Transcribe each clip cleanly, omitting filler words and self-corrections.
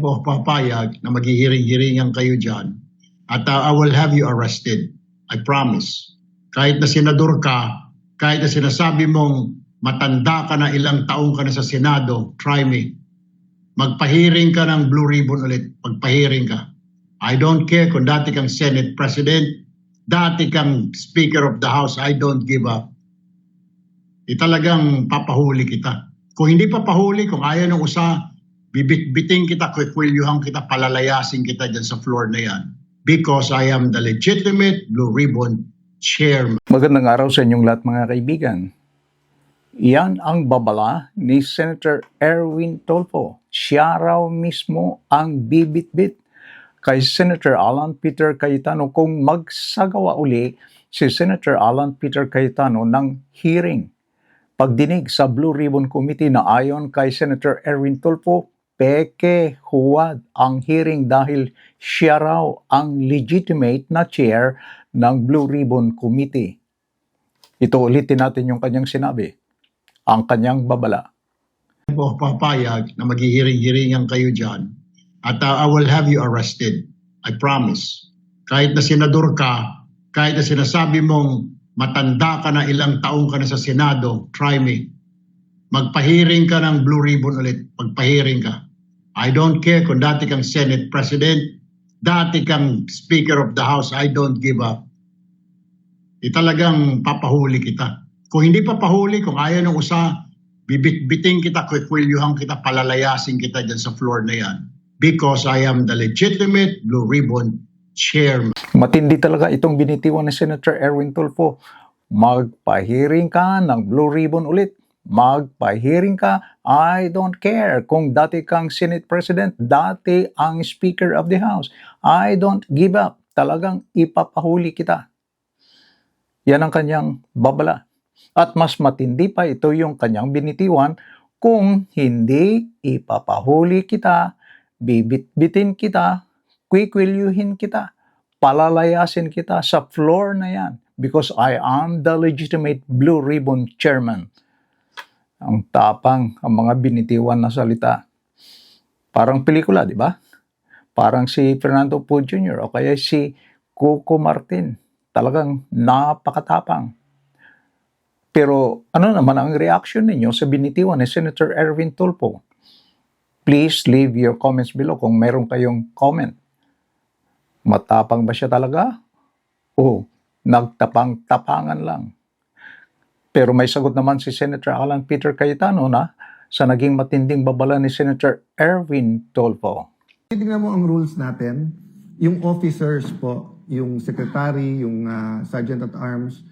Ako papayag na maghihiring-hiringan kayo dyan at I will have you arrested. I promise. Kahit na senador ka, kahit na sinasabi mong matanda ka na, ilang taong ka na sa Senado, try me. Magpahiring ka ng blue ribbon ulit. Magpahiring ka. I don't care kung dati kang Senate President, dati kang Speaker of the House, I don't give up. Talagang papahuli kita. Kung hindi papahuli, kung ayaw ng usa, bibit-biting kita, kwikwelyuhan kita, palalayasin kita dyan sa floor na yan. Because I am the legitimate Blue Ribbon Chairman. Magandang araw sa inyong lahat mga kaibigan. Yan ang babala ni Senator Erwin Tulfo. Siya raw mismo ang bibit-bit kay Senator Alan Peter Cayetano kung magsagawa uli si Senator Alan Peter Cayetano ng hearing. Pagdinig sa Blue Ribbon Committee na ayon kay Senator Erwin Tulfo, peke huwad ang hearing dahil siya raw ang legitimate na chair ng Blue Ribbon Committee. Ito ulitin natin yung kanyang sinabi, ang kanyang babala. Ako papayag na maghihiring-hiringan kayo dyan at I will have you arrested. I promise. Kahit na senador ka, kahit na sinasabi mong matanda ka na, ilang taong ka na sa Senado, try me. Magpahiring ka ng blue ribbon ulit. Magpahiring ka. I don't care kung dati kang Senate President, dati kang Speaker of the House, I don't give up. Talagang papahuli kita. Kung hindi papahuli, kung ayaw ng usa, bibit-biting kita, kwikwelyuhan kita, palalayasin kita dyan sa floor na yan. Because I am the legitimate Blue Ribbon Chairman. Matindi talaga itong binitiwan ni Senator Erwin Tulfo. Magpahiring ka ng Blue Ribbon ulit. Magpahiring ka, I don't care kung dati kang Senate President, dati ang Speaker of the House. I don't give up. Talagang ipapahuli kita. Yan ang kanyang babala. At mas matindi pa ito yung kanyang binitiwan, kung hindi ipapahuli kita, bibit-bitin kita, kwikwilyuhin kita, palalayasin kita sa floor na yan because I am the legitimate Blue Ribbon Chairman. Ang tapang ang mga binitiwan na salita. Parang pelikula, di ba? Parang si Fernando Poe Jr. o kaya si Coco Martin. Talagang napakatapang. Pero ano naman ang reaction ninyo sa binitiwan ni Senator Erwin Tulfo? Please leave your comments below kung meron kayong comment. Matapang ba siya talaga? O nagtapang-tapangan lang? Pero may sagot naman si Senator Alan Peter Cayetano na sa naging matinding babala ni Senator Erwin Tulfo. Tingnan mo ang rules natin, yung officers po, yung secretary, yung sergeant at arms,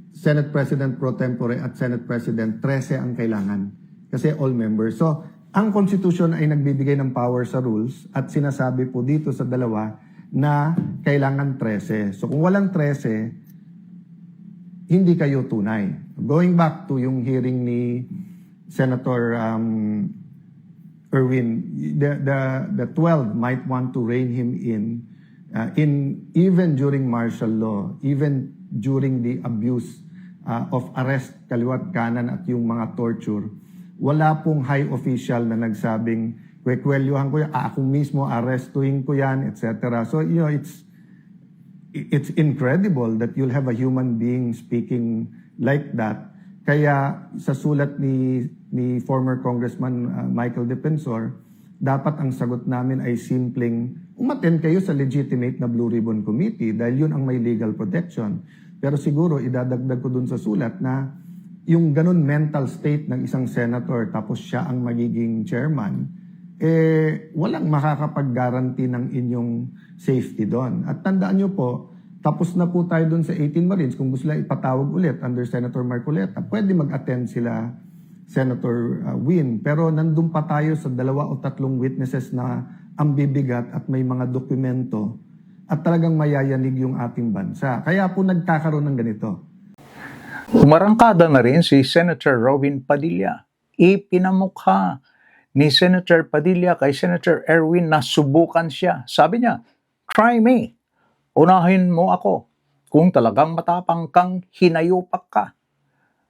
Senate President pro tempore at Senate President, 13 ang kailangan. Kasi all members. So, ang Constitution ay nagbibigay ng power sa rules at sinasabi po dito sa dalawa na kailangan 13. So, kung walang 13, hindi kayo tunay. Going back to yung hearing ni Senator Erwin, the 12 might want to rein him in even during martial law, even during the abuse of arrest, kaliwat kanan at yung mga torture. Wala pong high official na nagsabing, kwekwelyuhan ko yan, ako mismo arrestuhin ko yan, etc. So, you know, it's incredible that you'll have a human being speaking like that. Kaya sa sulat ni former Congressman Michael Defensor, dapat ang sagot namin ay simpleng umattend kayo sa legitimate na Blue Ribbon Committee dahil yun ang may legal protection. Pero siguro idadagdag ko dun sa sulat na yung ganun mental state ng isang senator tapos siya ang magiging chairman, walang makakapag-guarantee ng inyong safety doon. At tandaan nyo po, tapos na po tayo doon sa 18 Marines. Kung gusto nila ipatawag ulit under Senator Marcoleta, pwede mag-attend sila Senator Win. Pero nandun pa tayo sa 2 o 3 witnesses na ang bibigat at may mga dokumento at talagang mayayanig yung ating bansa. Kaya po nagkakaroon ng ganito. Umarangkada na rin si Senator Robin Padilla. Ipinamukha ni Senator Padilla kay Senator Erwin na subukan siya. Sabi niya, try me. Unahin mo ako kung talagang matapang kang hinayupak ka.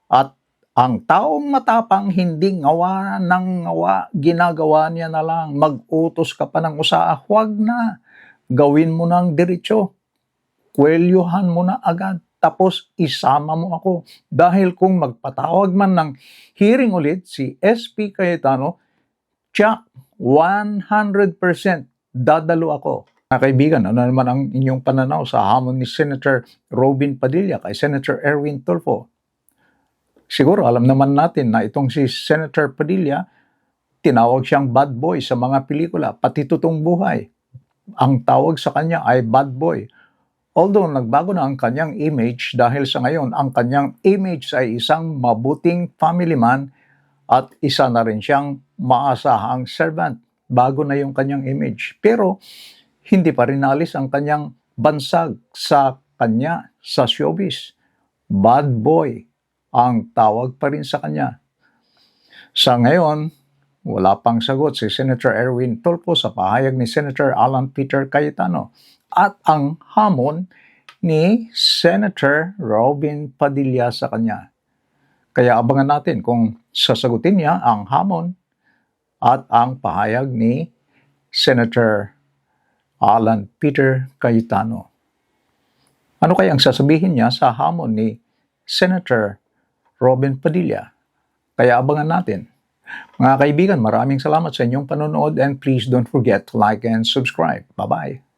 At Ang taong matapang hindi ngawa ng ngawa, ginagawa niya na lang. Mag-utos ka pa ng usaa, huwag na. Gawin mo ng diretsyo. Kwelyuhan mo na agad. Tapos isama mo ako. Dahil kung magpatawag man ng hearing ulit si SP Cayetano, tiyak, 100% dadalo ako. Mga kaibigan, ano naman ang inyong pananaw sa hamon ni Senator Robin Padilla kay Senator Erwin Tulfo? Siguro alam naman natin na itong si Senator Padilla, tinawag siyang bad boy sa mga pelikula, pati totoong buhay. Ang tawag sa kanya ay bad boy. Although nagbago na ang kanyang image dahil sa ngayon, ang kanyang image ay isang mabuting family man at isa na rin siyang maasahang servant. Bago na yung kanyang image. Pero hindi pa rin nalis ang kanyang bansag sa kanya sa showbiz. Bad boy ang tawag pa rin sa kanya. Sa ngayon, wala pang sagot si Senator Erwin Tulfo sa pahayag ni Senator Alan Peter Cayetano at ang hamon ni Senator Robin Padilla sa kanya. Kaya abangan natin kung sasagutin niya ang hamon at ang pahayag ni Senator Alan Peter Cayetano. Ano kaya ang sasabihin niya sa hamon ni Senator Robin Padilla? Kaya abangan natin. Mga kaibigan, maraming salamat sa inyong panonood and please don't forget to like and subscribe. Bye-bye.